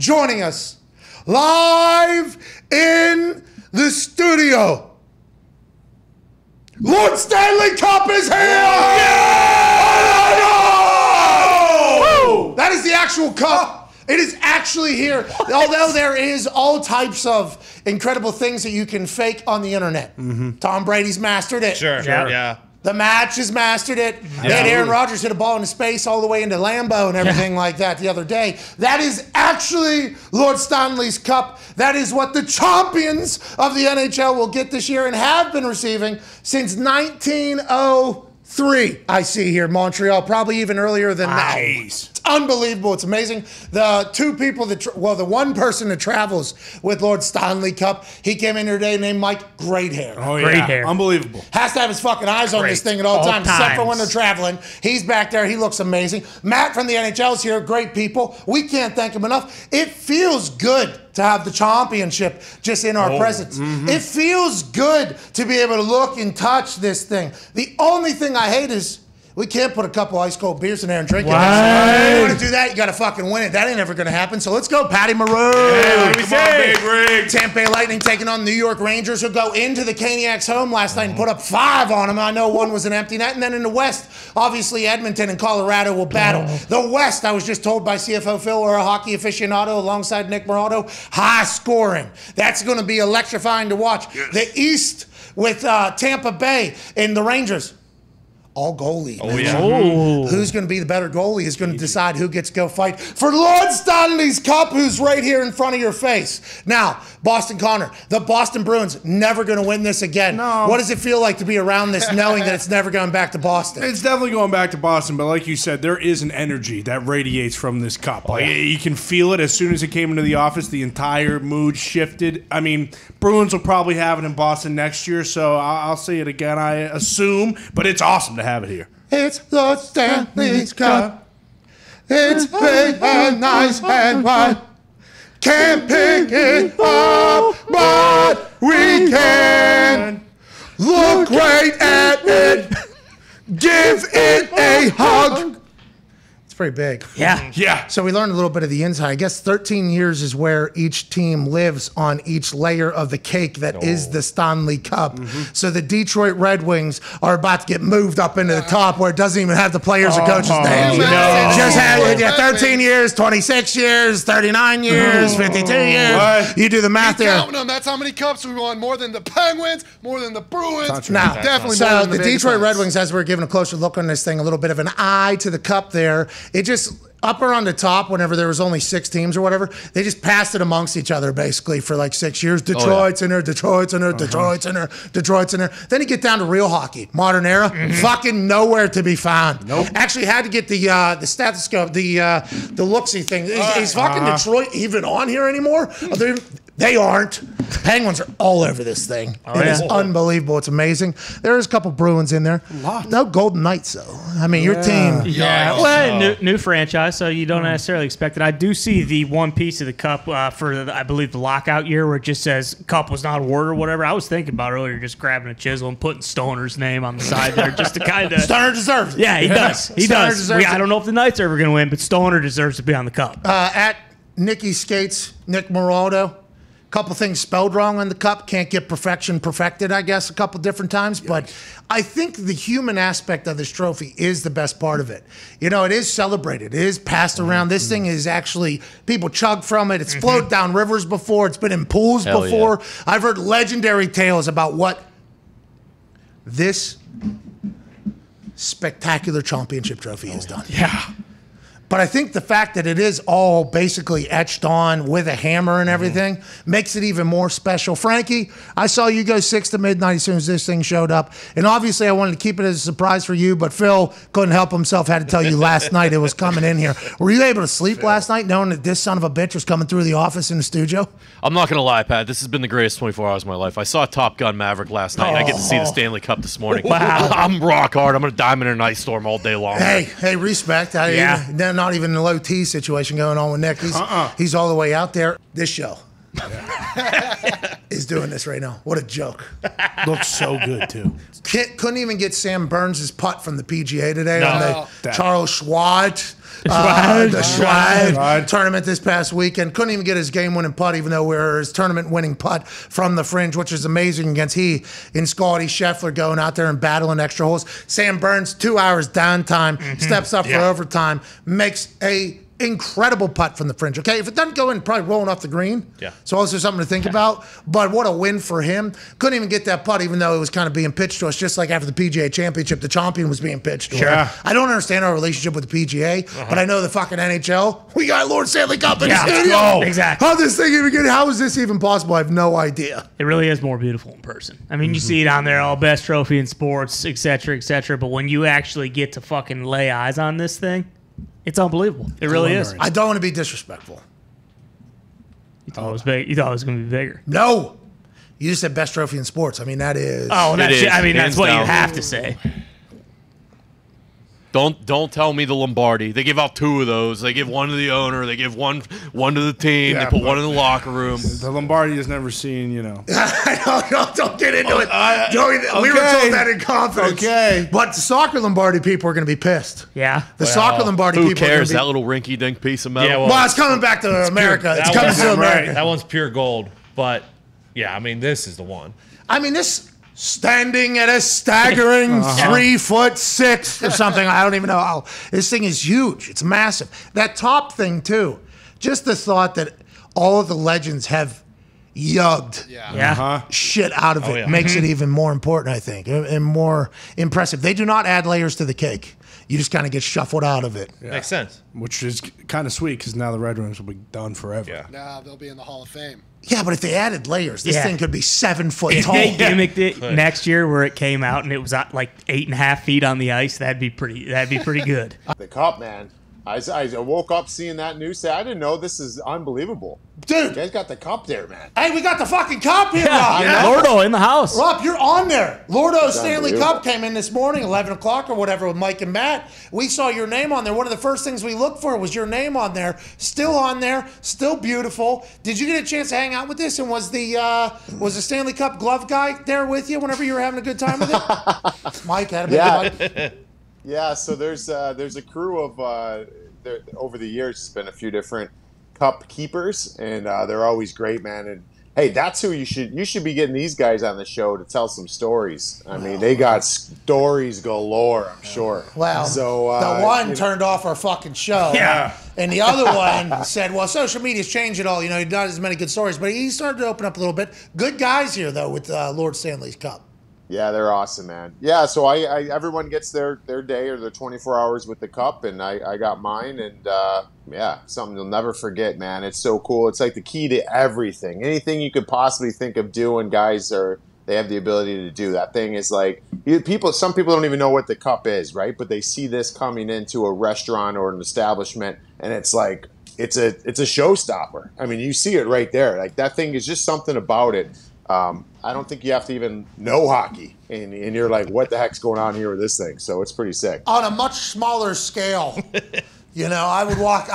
joining us live in the studio. Lord Stanley Cup is here! Oh! That is the actual cup. It is actually here. Although there is all types of incredible things that you can fake on the internet. Tom Brady's mastered it. Sure. Yeah. The match has mastered it. And Aaron Rodgers hit a ball into space all the way into Lambeau and everything like that the other day. That is actually Lord Stanley's Cup. That is what the champions of the NHL will get this year and have been receiving since 1903. I see here, Montreal, probably even earlier than that. It's unbelievable. It's amazing. The two people that, the one person that travels with Lord Stanley Cup, he came in here today named Mike Great Hair. Oh, yeah. Great hair. Unbelievable. Has to have his fucking eyes on this thing at all times, except for when they're traveling. He's back there. He looks amazing. Matt from the NHL is here. Great people. We can't thank him enough. It feels good to have the championship just in our presence. It feels good to be able to look and touch this thing. The only thing I hate is we can't put a couple ice cold beers in there and drink it. If you want to do that, you got to fucking win it. That ain't ever going to happen. So let's go, Patty Maroon. Come on, Big Rig. Tampa Bay Lightning taking on the New York Rangers, who go into the Caniacs' home last night and put up 5 on them. I know one was an empty net. And then in the West, obviously Edmonton and Colorado will battle. The West, I was just told by CFO Phil, or a hockey aficionado alongside Nick Morado, high scoring. That's going to be electrifying to watch. The East with Tampa Bay and the Rangers. All goalie. Oh, yeah. Who's going to be the better goalie is going to decide who gets to go fight for Lord Stanley's Cup, who's right here in front of your face. Now, Boston Connor, the Boston Bruins, never going to win this again. No. What does it feel like to be around this, knowing that it's never going back to Boston? It's definitely going back to Boston, but like you said, there is an energy that radiates from this cup. Like, you can feel it as soon as it came into the office. The entire mood shifted. I mean, Bruins will probably have it in Boston next year, so I'll say it again, I assume, but it's awesome to have it here. It's Lord Stanley's Cup. It's big and nice and wide. Can't pick it up, but we can. Look great at it. Give it a hug. It's pretty big. Yeah. So we learned a little bit of the inside. I guess 13 years is where each team lives on each layer of the cake that is the Stanley Cup. So the Detroit Red Wings are about to get moved up into the top where it doesn't even have the players or coaches' names. Just had 13 years, 26 years, 39 years, 52 years. What? You do the math there. Counting them. That's how many cups we won. More than the Penguins, more than the Bruins. Now, definitely so more than the Vegas Detroit Red Knights. Wings, as we're giving a closer look on this thing, a little bit of an eye to the cup there. It just, up around the top, whenever there was only 6 teams or whatever, they just passed it amongst each other basically for like 6 years. Detroit's in there, Detroit's in there, Detroit's in there, Detroit's in there. Then you get down to real hockey, modern era, fucking nowhere to be found. Actually had to get the stethoscope, the looksy thing. Is fucking Detroit even on here anymore? They aren't. Penguins are all over this thing. It is unbelievable. It's amazing. There's a couple Bruins in there. No Golden Knights, though. I mean, your team. Well, new franchise, so you don't necessarily expect it. I do see the one piece of the cup for, I believe, the lockout year where it just says cup was not awarded or whatever. I was thinking about earlier just grabbing a chisel and putting Stoner's name on the side there just to kind of. Stoner deserves it. Yeah, he does. He Stoner does. deserves I don't know if the Knights are ever going to win, but Stoner deserves to be on the cup. At Nicky Skates, Nick Moraldo. Couple things spelled wrong on the cup. Can't get perfection perfected, I guess, a couple different times. But I think the human aspect of this trophy is the best part of it. You know, it is celebrated. It is passed around. This thing is actually, people chug from it. It's floated down rivers before. It's been in pools before. I've heard legendary tales about what this spectacular championship trophy has done. But I think the fact that it is all basically etched on with a hammer and everything makes it even more special. Frankie, I saw you go 6 to midnight as soon as this thing showed up. And obviously I wanted to keep it as a surprise for you, but Phil couldn't help himself, had to tell you last night it was coming in here. Were you able to sleep last night knowing that this son of a bitch was coming through the office in the studio? I'm not going to lie, Pat. This has been the greatest 24 hours of my life. I saw Top Gun Maverick last night, and I get to see the Stanley Cup this morning. Wow. I'm rock hard. I'm going to diamond in an ice storm all day long. Hey, respect. Not even a low T situation going on with Nick. He's all the way out there. This show. is doing this right now. What a joke. Looks so good, too. Couldn't even get Sam Burns' putt from the PGA today on the That- Charles Schwab tournament this past weekend. Couldn't even get his game-winning putt, even though we're his tournament-winning putt from the fringe, which is amazing against he and Scotty Scheffler going out there and battling extra holes. Sam Burns, 2 hours downtime, steps up for overtime, makes a incredible putt from the fringe. Okay, if it doesn't go in, probably rolling off the green. Yeah. So also something to think about. But what a win for him. Couldn't even get that putt, even though it was kind of being pitched to us, just like after the PGA Championship, the champion was being pitched to us. I don't understand our relationship with the PGA, but I know the fucking NHL. We got Lord Stanley Cup in the stadium. Exactly. How this thing even get? How is this even possible? I have no idea. It really is more beautiful in person. I mean, you see it on there, all best trophy in sports, et cetera, et cetera. But when you actually get to fucking lay eyes on this thing, it's unbelievable. It really is. I don't want to be disrespectful. You thought it was big. You thought it was going to be bigger. No. You just said best trophy in sports. I mean, that is. Oh, It is, I mean, that's hands what you down. have to say. Don't tell me the Lombardi. They give out 2 of those. They give one to the owner. They give one to the team. Yeah, they put but- one in the locker room. The Lombardi has never seen, you know. Don't get into it. We were okay. told that in confidence. Okay. But the soccer Lombardi people are going to be pissed. Yeah. The soccer Lombardi Who people cares? are That going to be. little rinky-dink piece of metal. Yeah, Well, it's coming back to America. It's That coming one's- to America. right. That one's pure gold. But yeah, I mean, this is the one. I mean, this standing at a staggering 3'6" or something. I don't even know how. This thing is huge. It's massive. That top thing, too. Just the thought that all of the legends have yugged Yeah. shit out of it yeah. makes it even more important, I think, and more impressive. They do not add layers to the cake. You just kind of get shuffled out of it. Makes sense. Which is kind of sweet because now the Red Wings will be done forever. Yeah. Nah, they'll be in the Hall of Fame. Yeah, but if they added layers, this Yeah. thing could be 7 foot If tall. they gimmicked it next year where it came out and it was at like 8.5 feet on the ice, that'd be pretty good. The cup, man. I woke up seeing that news. I didn't know, this is unbelievable. You Dude, guys got the cup there, man. hey, we got the fucking cup here, Rob. Lordo in the house. Rob, you're on there. LORDO Stanley unbelievable. Cup came in this morning, 11 o'clock or whatever, with Mike and Matt. We saw your name on there. One of the first things we looked for was your name on there. Still on there, still beautiful. Did you get a chance to hang out with this? And was the Stanley Cup glove guy there with you whenever you were having a good time with it? Mike had a big Mike. Yeah, so there's a crew of over the years. It's been a few different cup keepers, and they're always great, man. And hey, that's who you should be getting these guys on the show to tell some stories. I mean, they got stories galore, I'm sure. Well, so the one turned off our fucking show. Yeah. And the other one said, well, social media's changed it all. You know, not as many good stories. But he started to open up a little bit. Good guys here, though, with Lord Stanley's Cup. Yeah, they're awesome, man. Yeah, so I everyone gets their day or their 24 hours with the cup, and I got mine, and yeah, something you'll never forget, man. It's so cool. It's like the key to everything. Anything you could possibly think of doing, guys they have the ability to do. That thing is like some people don't even know what the cup is, right? But they see this coming into a restaurant or an establishment, and it's like it's a showstopper. I mean, you see it right there. Like that thing is just something about it. I don't think you have to even know hockey, and you're like, what the heck's going on here with this thing? So it's pretty sick. On a much smaller scale, you know, I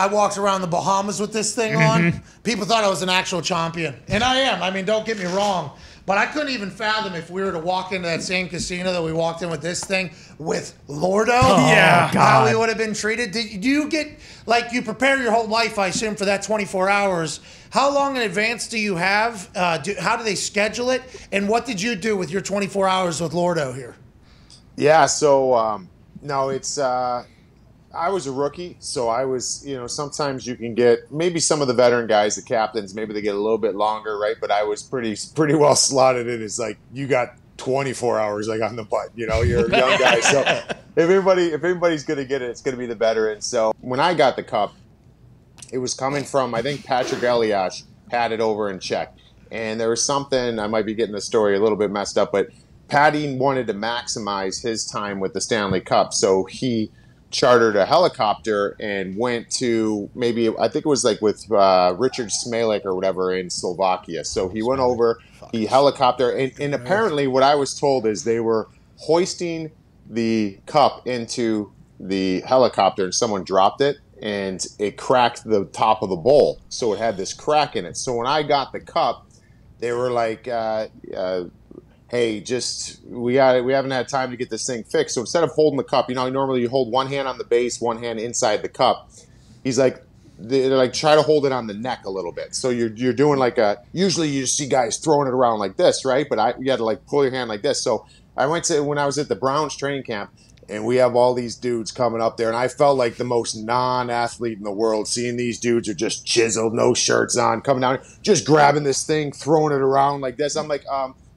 walked around the Bahamas with this thing on. People thought I was an actual champion, and I am. I mean, don't get me wrong. But I couldn't even fathom if we were to walk into that same casino that we walked in with this thing with Lordo. Yeah. How we would have been treated. Do you get, like, you prepare your whole life, I assume, for that 24 hours. How long in advance do you have? How do they schedule it? And what did you do with your 24 hours with Lordo here? Yeah, so no, it's I was a rookie, so I was, sometimes you can get maybe some of the veteran guys, the captains, maybe they get a little bit longer, right? But I was pretty well slotted in. It's like you got 24 hours like on the butt, you're a young guy. So if anybody's going to get it, it's going to be the veteran. So when I got the cup, it was coming from, I think Patrick Eliash had it over in Czech. And there was something, I might be getting the story a little bit messed up, but Patty wanted to maximize his time with the Stanley Cup. So he chartered a helicopter and went to I think it was like with Richard Smalek or whatever in Slovakia. So he went over, he helicopter, and apparently what I was told is they were hoisting the cup into the helicopter and someone dropped it and it cracked the top of the bowl. So it had this crack in it. So when I got the cup, they were like, hey, we haven't had time to get this thing fixed. So instead of holding the cup, normally you hold one hand on the base, one hand inside the cup. He's like, they're like, try to hold it on the neck a little bit. So you're doing like usually you see guys throwing it around like this, right? But you had to like pull your hand like this. So I went to, when I was at the Browns training camp, and we have all these dudes coming up there, and I felt like the most non-athlete in the world, seeing these dudes are just chiseled, no shirts on, coming down, just grabbing this thing, throwing it around like this. I'm like,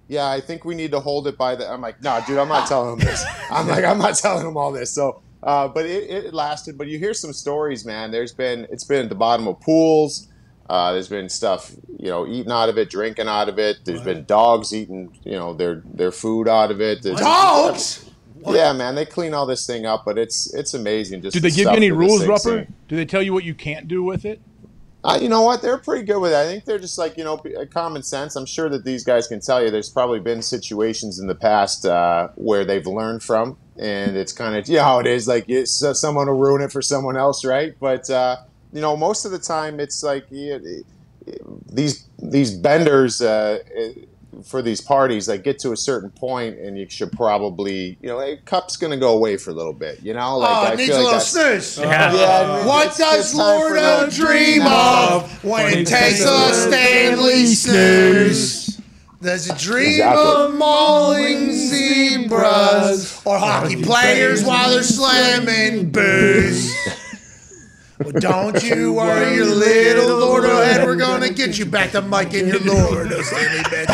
yeah, I think we need to hold it by the. I'm like, no, dude, I'm not telling him this. I'm not telling him all this. So, but it lasted. But you hear some stories, man. It's been at the bottom of pools. There's been stuff, eating out of it, drinking out of it. There's been dogs eating, their food out of it. Dogs. Yeah, man, they clean all this thing up, but it's amazing. Just do they give you any rules, Rupper? Do they tell you what you can't do with it? You know what? They're pretty good with it. I think they're just like, common sense. I'm sure that these guys can tell you there's probably been situations in the past where they've learned from, and it's kind of, how it is. Like, someone will ruin it for someone else, right? But, most of the time it's like these benders for these parties, like, get to a certain point, and you should probably, a cup's going to go away for a little bit, Like, it needs a little snooze. Yeah, what does LORDO dream of when it takes a Stanley snooze? Does it dream of mauling zebras or hockey players while they're slamming booze? Well, don't you worry your little Lordo head. We're going to get you back to Mike and your Lordo Stanley bed.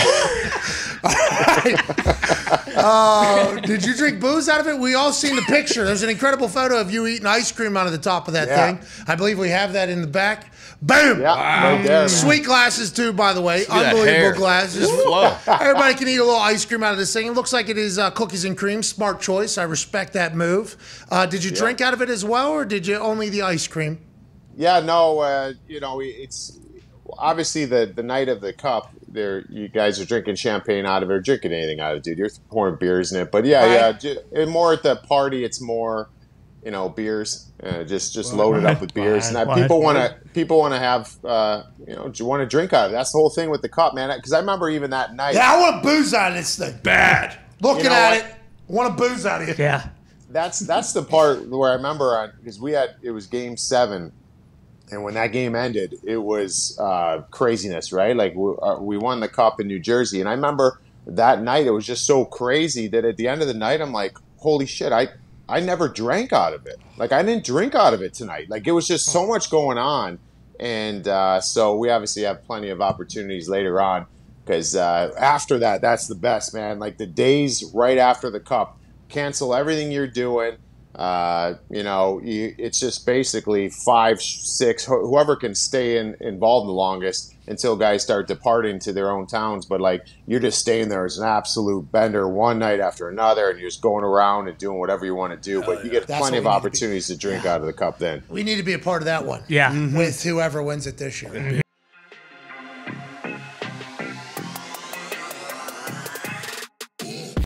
Did you drink booze out of it? We all seen the picture. There's an incredible photo of you eating ice cream out of the top of that thing. I believe we have that in the back. Boom! Yeah, right there, man. Sweet glasses too, by the way. Unbelievable glasses. Everybody can eat a little ice cream out of this thing. It looks like it is cookies and cream. Smart choice. I respect that move. Did you drink out of it as well, or did you only the ice cream? Yeah, no. It's obviously the night of the cup. You guys are drinking champagne out of it, or drinking anything out of it, dude. You're pouring beers in it, but and more at the party. It's more, beers. Just load it up with beers, and people want to have, you want to drink out of it. That's the whole thing with the cup, man. Because I remember even that night. Yeah, I want to booze out of this thing. Bad. Looking at it, I want to booze out of it. Yeah. That's the part where I remember because it was Game 7, and when that game ended, it was craziness, right? Like we won the cup in New Jersey, and I remember that night it was just so crazy that at the end of the night I'm like, holy shit, I never drank out of it. Like, I didn't drink out of it tonight. Like, it was just so much going on. And so we obviously have plenty of opportunities later on because after that, that's the best, man. Like, the days right after the cup, cancel everything you're doing. It's just basically 5, 6, whoever can stay involved the longest until guys start departing to their own towns. But like, you're just staying there as an absolute bender one night after another, and you're just going around and doing whatever you want to do. But you get plenty of opportunities to drink out of the cup then. We need to be a part of that one. Yeah. With whoever wins it this year.